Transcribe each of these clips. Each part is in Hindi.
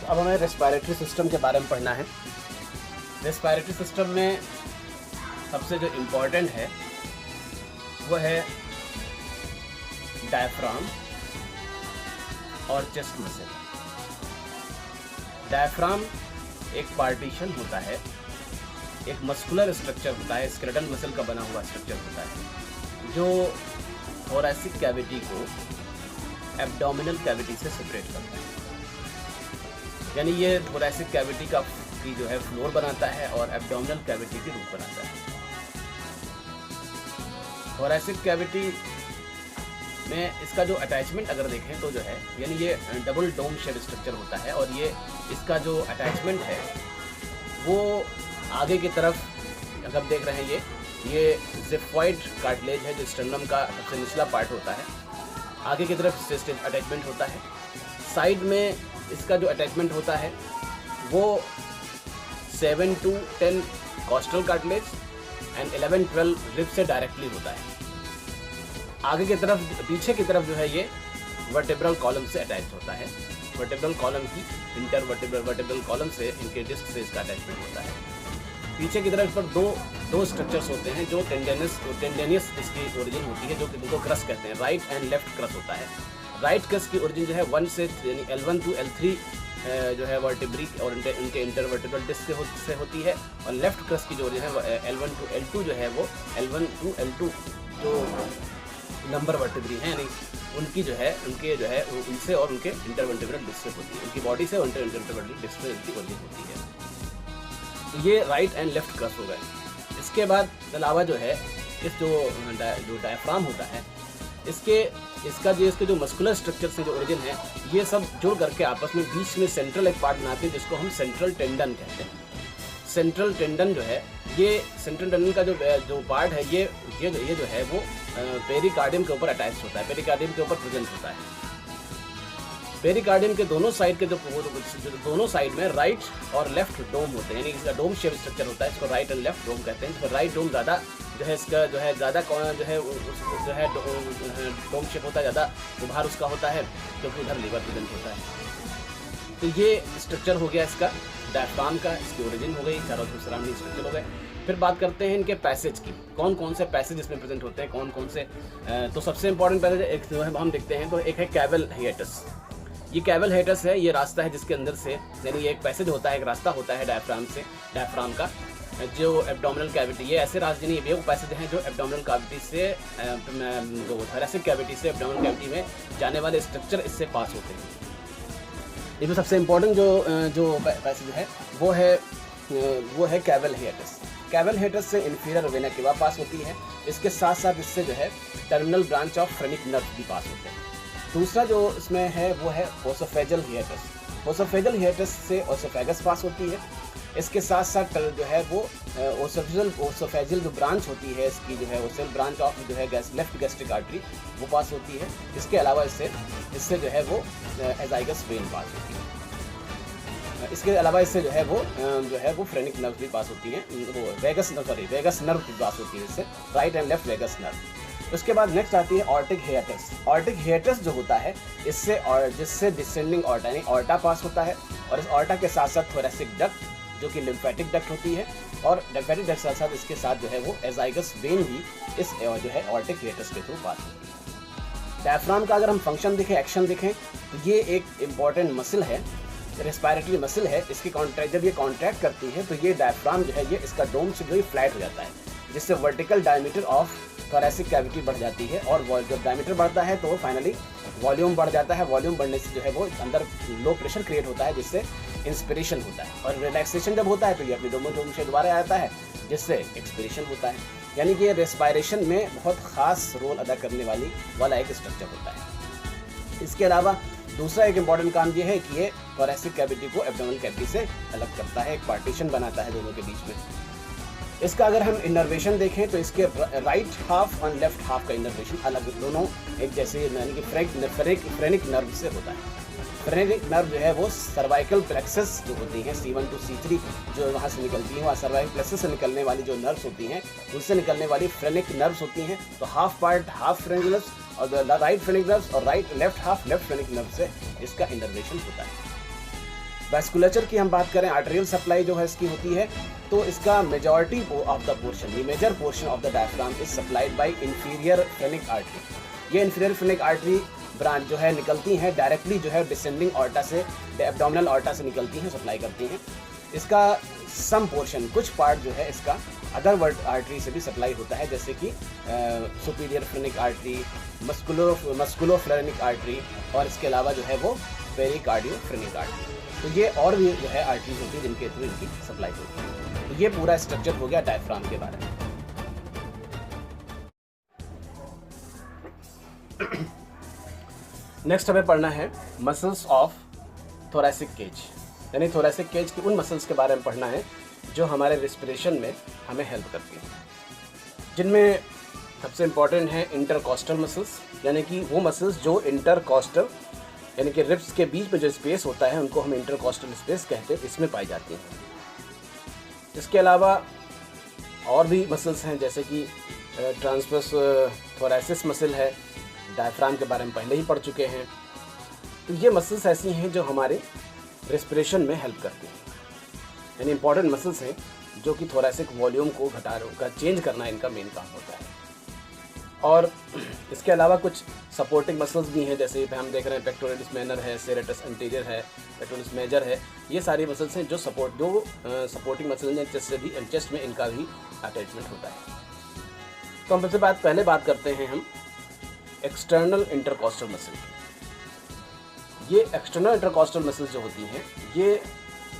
अब हमें रेस्पिरेटरी सिस्टम के बारे में पढ़ना है। रेस्पिरेटरी सिस्टम में सबसे जो इम्पोर्टेंट है वो है डायफ्राम और चेस्ट मसल। डायफ्राम एक पार्टीशन होता है, एक मस्कुलर स्ट्रक्चर होता है, स्केलेटल मसल का बना हुआ स्ट्रक्चर होता है जो थोरैसिक कैविटी को एब्डोमिनल कैविटी से सेपरेट करता है। यानी ये थोरैसिक कैविटी की जो है फ्लोर बनाता है और एब्डोमिनल कैविटी की रूफ बनाता है। थोरैसिक कैविटी में इसका जो अटैचमेंट अगर देखें तो जो है यानी ये डबल डोम शेप स्ट्रक्चर होता है और ये इसका जो अटैचमेंट है वो आगे की तरफ अगर देख रहे हैं ये जिफॉइड कार्टिलेज है जो स्टर्नम का सबसे निचला पार्ट होता है। आगे की तरफ अटैचमेंट होता है। साइड में इसका जो अटैचमेंट होता है वो 7 to 10 costal cartilage and 11-12 rib से डायरेक्टली होता है। आगे की तरफ पीछे की तरफ जो है ये वर्टेब्रल कॉलम से अटैच होता है। वर्टेब्रल कॉलम की वर्टेब्रल कॉलम से इनके डिस्क से इसका अटैचमेंट होता है। पीछे की तरफ पर दो स्ट्रक्चर्स होते हैं जो टेंडेनियस इसकी ओरिजिन होती है, जो कि इनको क्रस कहते हैं। राइट एंड लेफ्ट क्रस होता है। राइट क्रस की ओरिजिन जो है 1 से यानी L1 to L3 जो है वर्टिब्री और उनके इंटरवर्टिब्रल डिस्क से होती है, और लेफ्ट क्रस की जो ओरिजिन है L1 to L2 जो है वो L1 to L2 जो नंबर वर्टिब्री हैं यानी उनकी जो है उनसे और उनके इंटरवर्टिब्रल डिस्क से होती है। उनकी बॉडी से और इंटरवर्टिब्रल डिस्क से उनकी ओरिजिन होती है। तो ये राइट एंड लेफ्ट क्रस हो गए। इसके बाद अलावा जो है इस जो डायफ्राम होता है इसके जो मस्कुलर स्ट्रक्चर से जो ओरिजिन है ये सब जुड़ करके आपस में बीच में सेंट्रल एक पार्ट बनाते हैं जिसको हम सेंट्रल टेंडन कहते हैं। सेंट्रल टेंडन जो है ये सेंट्रल टेंडन का जो पार्ट है ये जो है वो पेरिकार्डियम के ऊपर अटैच होता है, पेरिकार्डियम के ऊपर प्रेजेंट होता है। पेरिकार्डियम के दोनों साइड के दोनों साइड में राइट और लेफ्ट डोम होते हैं, यानी इसका डोम शेप स्ट्रक्चर होता है। इसको राइट एंड लेफ्ट डोम कहते हैं। तो राइट डोम ज़्यादा जो है इसका जो है ज़्यादा डोम शेप होता है, ज़्यादा उभार उसका होता है क्योंकि उधर लीवर प्रेजेंट होता है। तो ये स्ट्रक्चर हो गया इसका डायफ्राम का, इसकी ओरिजिन हो गई, चारों तरफ सराउंडिंग स्ट्रक्चर हो गए। फिर बात करते हैं इनके पैसेज की, कौन कौन से पैसेज इसमें प्रेजेंट होते हैं, कौन कौन से। तो सबसे इंपॉर्टेंट पैसेज एक जो है हम देखते हैं तो एक है कैवल हिएटस। ये कैवल हिएटस है, ये रास्ता है जिसके अंदर से यानी ये एक पैसेज होता है, एक रास्ता होता है डायफ्राम का जो एब्डोमिनल कैविटी, ये ऐसे रास्ते नहीं, ये वो पैसेज हैं जो एब्डोमिनल कैविटी से जो थोरैसिक कैविटी से एब्डोमिनल कैविटी में जाने वाले स्ट्रक्चर इससे पास होते हैं। इसमें सबसे इम्पोर्टेंट जो पैसेज है वो है कैवल हिएटस। कैवल हिएटस से इन्फीरियर वेना केवा पास होती है। इसके साथ साथ इससे जो है terminal branch of phrenic nerve भी पास होते हैं। दूसरा जो इसमें है वो है ओसोफेजल हिएटस। ओसोफेजल हिएटस से ओसोफेगस पास होती है। इसके साथ साथ जो है वो ओसोफेजल जो ब्रांच होती है इसकी जो है ओसल ब्रांच ऑफ जो है लेफ्ट गैस्ट्रिक आर्टरी वो पास होती है। इसके अलावा इससे जो है वो एजाइगस वेन पास होती है। इसके अलावा इससे जो है वो फ्रेनिक नर्व भी पास होती हैं, वो वेगस नर्व भी पास होती है इससे, right and left vagus nerve. उसके बाद नेक्स्ट आती है ऑर्टिक हिएटस। ऑर्टिक हिएटस जो होता है इससे और जिससे डिसेंडिंग ऑर्टा यानी ऑर्टा पास होता है, और इस ऑर्टा के साथ साथ थोरैसिक डक्ट जो कि लिम्फेटिक डक्ट होती है, और लिम्फेटिक डक्ट के साथ इसके साथ जो है वो एजाइगस वेन भी इस जो है ऑर्टिक हिएटस के थ्रू पास होती है। डायफ्राम का अगर हम फंक्शन देखें, एक्शन देखें, तो ये एक इम्पॉर्टेंट मसल है, रेस्पिरेटरी मसल है। इसकी जब ये कॉन्ट्रैक्ट करती है तो ये डायफ्राम जो है ये इसका डोम से जो है फ्लैट हो जाता है, जिससे vertical diameter of thoracic cavity बढ़ जाती है, और जब डायमीटर बढ़ता है तो फाइनली वॉल्यूम बढ़ जाता है। वॉल्यूम बढ़ने से जो है वो अंदर लो प्रेशर क्रिएट होता है जिससे इंस्पिरेशन होता है, और रिलैक्सेशन जब होता है तो ये अपने दोनों डोम से दोबारा आता है जिससे एक्सपिरेशन होता है। यानी कि ये रेस्पिरेशन में बहुत ख़ास रोल अदा करने वाला एक स्ट्रक्चर होता है। इसके अलावा दूसरा एक इम्पॉर्टेंट काम ये है कि ये थोरैसिक कैविटी को एब्डोमिनल कैविटी से अलग करता है, एक पार्टीशन बनाता है दोनों के बीच में। इसका अगर हम इनर्वेशन देखें तो इसके राइट हाफ और लेफ्ट हाफ का इनर्वेशन अलग, दोनों एक जैसे यानी कि फ्रेनिक नर्व से होता है। फ्रेनिक नर्व जो है वो सर्वाइकल प्लेक्सस जो होती हैं C1 to C3 जो वहाँ से निकलती हैं, वहाँ सर्वाइकल प्लेक्सस से निकलने वाली जो नर्व्स होती हैं उनसे निकलने वाली फ्रेनिक नर्व्स होती हैं। तो हाफ फ्रेनिक नर्व्स और राइट फ्रेनिक नर्व्स और लेफ्ट फ्रेनिक नर्व से इसका इनर्वेशन होता है। वैस्कुलेचर की हम बात करें, आर्टेरियल सप्लाई जो है इसकी होती है, तो इसका majority of the portion, the major portion of the diaphragm is supplied by inferior phrenic artery. ये इंफीरियर फ्रेनिक आर्टरी ब्रांच जो है निकलती हैं डायरेक्टली जो है डिसेंडिंग ऑर्टा से, एब्डोमिनल ऑर्टा से निकलती हैं, सप्लाई करती हैं। इसका सम पोर्शन, कुछ पार्ट जो है इसका अदर वर्ड आर्टरी से भी सप्लाई होता है, जैसे कि सुपीरियर फ्रेनिक आर्टरी, मस्कुलोफ्रेनिक आर्टरी, और इसके अलावा जो है वो पेरिकार्डियो फ्रेनिक आर्टरी। तो ये और भी जो है आर्टरीज होती है जिनके थ्रू इनकी सप्लाई होती है। तो ये पूरा स्ट्रक्चर हो गया डायफ्राम के बारे में। नेक्स्ट हमें पढ़ना है मसल्स ऑफ थोरैसिक केज, यानी थोरैसिक केज की उन मसल्स के बारे में पढ़ना है जो हमारे रेस्पिरेशन में हमें हेल्प करती हैं, जिनमें सबसे इम्पॉर्टेंट है इंटरकॉस्टल मसल्स, यानी कि वो मसल्स जो इंटरकॉस्टल यानी कि रिब्स के बीच में जो स्पेस होता है उनको हम इंटरकॉस्टल स्पेस कहते हैं, इसमें पाई जाती हैं। इसके अलावा और भी मसल्स हैं, जैसे कि ट्रांसवर्स थोरैसिस मसल है, डायफ्राम के बारे में पहले ही पढ़ चुके हैं। तो ये मसल्स ऐसी हैं जो हमारे रेस्पिरेशन में हेल्प करती हैं, यानी इंपॉर्टेंट मसल्स हैं जो कि थोरैसिक वॉल्यूम को चेंज करना इनका मेन काम होता है। और इसके अलावा कुछ सपोर्टिंग मसल्स भी हैं, जैसे हम देख रहे हैं पेक्टोरलिस माइनर है, सेरेटस एंटीरियर है, पेक्टोरलिस मेजर है। ये सारी मसल्स हैं जो सपोर्टिंग मसल्स हैं, चेस्ट में इनका भी अटैचमेंट होता है। तो हम सबसे पहले बात करते हैं हम एक्सटर्नल इंटरकॉस्टल मसल। ये एक्सटर्नल इंटरकॉस्टल मसल्स जो होती हैं, ये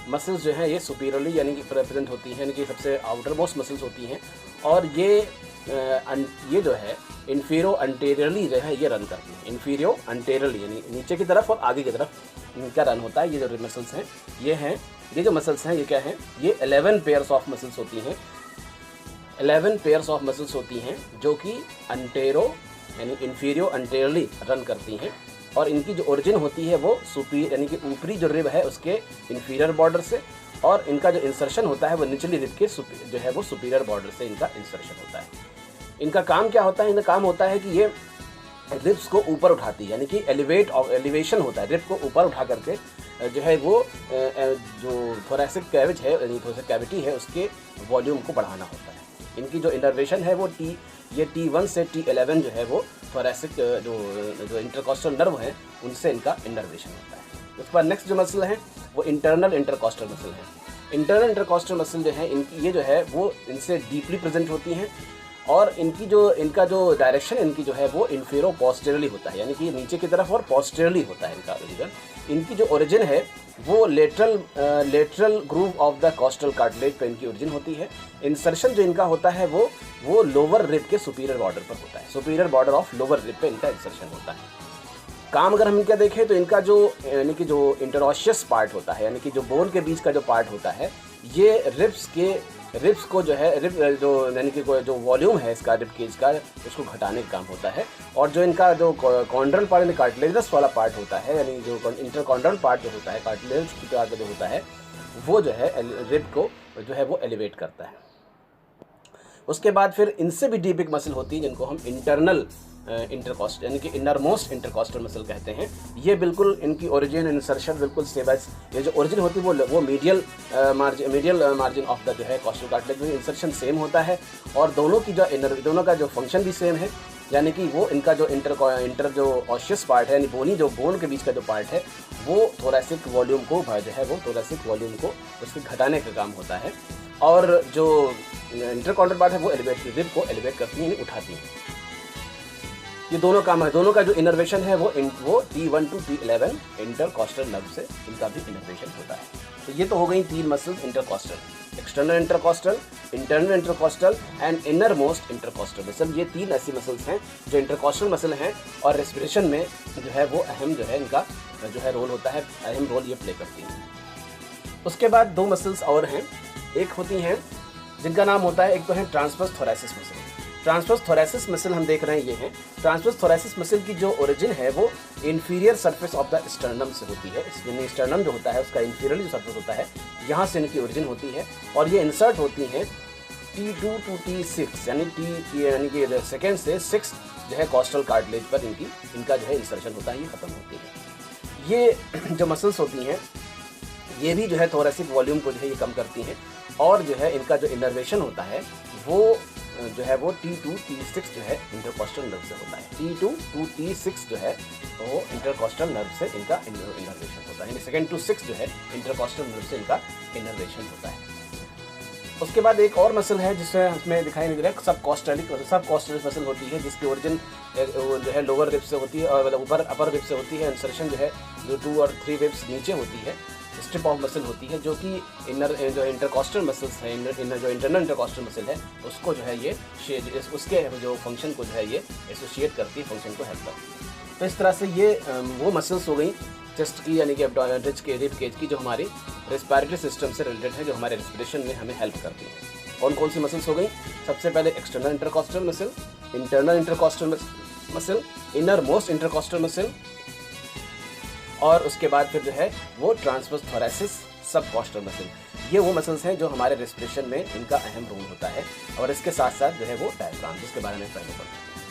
मसल्स जो हैं ये सुपीरियरली यानी कि प्रेजेंट होती हैं, यानी कि सबसे आउटर मोस्ट मसल्स होती हैं, और ये जो है इन्फीरियो अंटेरियरली जो है ये रन करती हैं। इन्फीरियो अंटेरियरली यानी नीचे की तरफ और आगे की तरफ इनका रन होता है। ये जो मसल्स हैं ये जो मसल्स हैं ये क्या हैं, ये 11 पेयर्स ऑफ मसल्स होती हैं, 11 पेयर्स ऑफ मसल्स होती हैं जो कि अंटेरो यानी इन्फीरियो अंटेरियरली रन करती हैं, और इनकी जो ओरिजिन होती है वो सुपीरियर यानी कि ऊपरी जो रिब है उसके इन्फीरियर बॉर्डर से, और इनका जो इंसर्शन होता है वो निचली रिब के जो है वो सुपीरियर बॉर्डर से इनका इंसर्शन होता है। इनका काम क्या होता है, इनका काम होता है कि ये रिब्स को ऊपर उठाती है, यानी कि एलिवेशन होता है, रिब को ऊपर उठा करके जो है वो जो थोरैसिक कैविज है यानी थोरैसिक कैविटी है उसके वॉल्यूम को बढ़ाना होता है। इनकी जो इनर्वेशन है वो ये T1 से T11 जो है वो थोरैसिक जो इंटरकॉस्टल नर्व है उनसे इनका इनर्वेशन होता है। उसके बाद नेक्स्ट जो मसल है वो इंटरनल इंटरकॉस्टल मसल है। इंटरनल इंटरकॉस्टल मसल जो है इनकी ये जो है वो इनसे डीपली प्रेजेंट होती हैं, और इनका जो डायरेक्शन इनकी जो है वो इन्फीरो पोस्टेरियरली होता है, यानी कि नीचे की तरफ और पोस्टेरियरली होता है इनका ओरिजिन। इनकी जो ओरिजिन है वो lateral groove of the costal cartilage पे इनकी ओरिजिन होती है। इंसर्शन जो इनका होता है वो लोअर रिब के सुपीरियर बॉर्डर पर होता है, superior border of lower rib पे इनका इंसर्शन होता है। काम अगर हम इनका देखें तो इनका जो यानी कि जो इंटरऑशियस पार्ट होता है, यानी कि जो बोन के बीच का जो पार्ट होता है, ये रिब्स को जो है जो यानी कि जो वॉल्यूम है इसका रिब केज का उसको घटाने का काम होता है। और जो इनका जो कॉन्ड्रल पार्ट यानी कार्टिलेजस वाला पार्ट होता है, यानी जो इंटरकॉन्ड्रल पार्ट जो होता है कार्टिलेज की पार्ट जो होता है वो जो है रिब को जो है वो एलिवेट करता है। उसके बाद फिर इनसे भी डीप एक मसल होती है जिनको हम इंटरनल इंटरकॉस्ट यानी कि इनर मोस्ट इंटरकॉस्टल मसल कहते हैं। ये बिल्कुल इनकी ओरिजिन इंसर्शन बिल्कुल सेम एज ये जो ओरिजिन होती है वो मीडियल मार्जिन ऑफ द जो है कॉस्टल कार्टिलेज में इंसर्शन सेम होता है, और दोनों का जो फंक्शन भी सेम है, यानी कि वो इनका जो इंटर जो ऑशियस पार्ट है यानी बोन के बीच का जो पार्ट है वो थोरैसिक वॉल्यूम को जो है वो थोरैसिक वॉल्यूम को उसके घटाने का काम होता है, और जो इंटरकॉन्ड्रल पार्ट है वो रिब को एलिवेट करती है यानी उठाती है। ये दोनों काम है, दोनों का जो इनर्वेशन है वो T1 to T11 intercostal nerve से इनका भी इनर्वेशन होता है। तो ये तो हो गई 3 muscles intercostal, external intercostal, internal intercostal and inner most intercostal muscle. ये 3 ऐसी मसल्स हैं जो इंटरकॉस्टल मसल हैं और रेस्पिरेशन में जो है वो अहम जो है इनका जो है रोल होता है, अहम रोल ये प्ले करती हैं। उसके बाद 2 मसल्स और हैं, एक होती हैं जिनका नाम होता है, एक तो है ट्रांसवर्स थोरैसिस मसल। ट्रांसवर्स थोरैसिस मसल हम देख रहे हैं ये है। ट्रांसवर्स थोरैसिस मसल की जो ओरिजिन है वो inferior surface of the sternum से होती है। इसमें स्टर्नम जो होता है उसका इंफीरियर जो सरफेस होता है यहाँ से इनकी ओरिजिन होती है, और ये इंसर्ट होती हैं T2 to T6 यानी कि सेकेंड से 6 जो है कॉस्टल कार्टिलेज पर इनका जो है इंसर्शन होता है, ये खत्म होती है। ये जो मसल्स होती हैं ये भी जो है थोरेसिक वॉल्यूम को जो है ये कम करती हैं, और जो है इनका जो इनर्वेशन होता है वो जो है वो T2 T6 जो है इंटरकॉस्टल नर्व से होता है। T2 to T6 जो है वो इंटरकॉस्टल नर्व से इनका इनर्वेशन होता है, यानी 2 to 6 जो है इंटरकॉस्टल नर्व से इनका इनर्वेशन होता है। उसके बाद एक और मसल है जिसमें हमें दिखाई नहीं दे रहा है, सब कॉस्टलिक मसल होती है, जिसकी ओरिजिन जो है लोअर रिब से होती है और मतलब ऊपर अपर रिब से होती है। इंसर्शन जो है जो 2 और 3 रिब्स नीचे होती है। स्ट्रिप ऑफ मसल होती है जो कि जो इंटरकॉस्टल मसल्स है, जो इंटरनल इंटरकॉस्टल मसल है उसको जो है ये उसके जो फंक्शन को जो है ये एसोसिएट करती है, फंक्शन को हेल्प करती है। तो इस तरह से ये वो मसल्स हो गई चेस्ट की, यानी कि रिच के रिब केज की, जो हमारी रेस्पिरेटरी सिस्टम से रिलेटेड है, जो हमारे रेस्पिरेशन में हमें हेल्प करती है। कौन कौन सी मसल्स हो गई? सबसे पहले external intercostal muscle, internal intercostal muscle, inner most intercostal muscle, और उसके बाद फिर जो है वो ट्रांसवर्स थोरेसिस सबकॉस्टल मसल। ये वो मसल्स हैं जो हमारे रेस्पिरेशन में इनका अहम रोल होता है। और इसके साथ साथ जो है वो डायफ्राम, जिसके बारे में पहले पढ़ चुके हैं।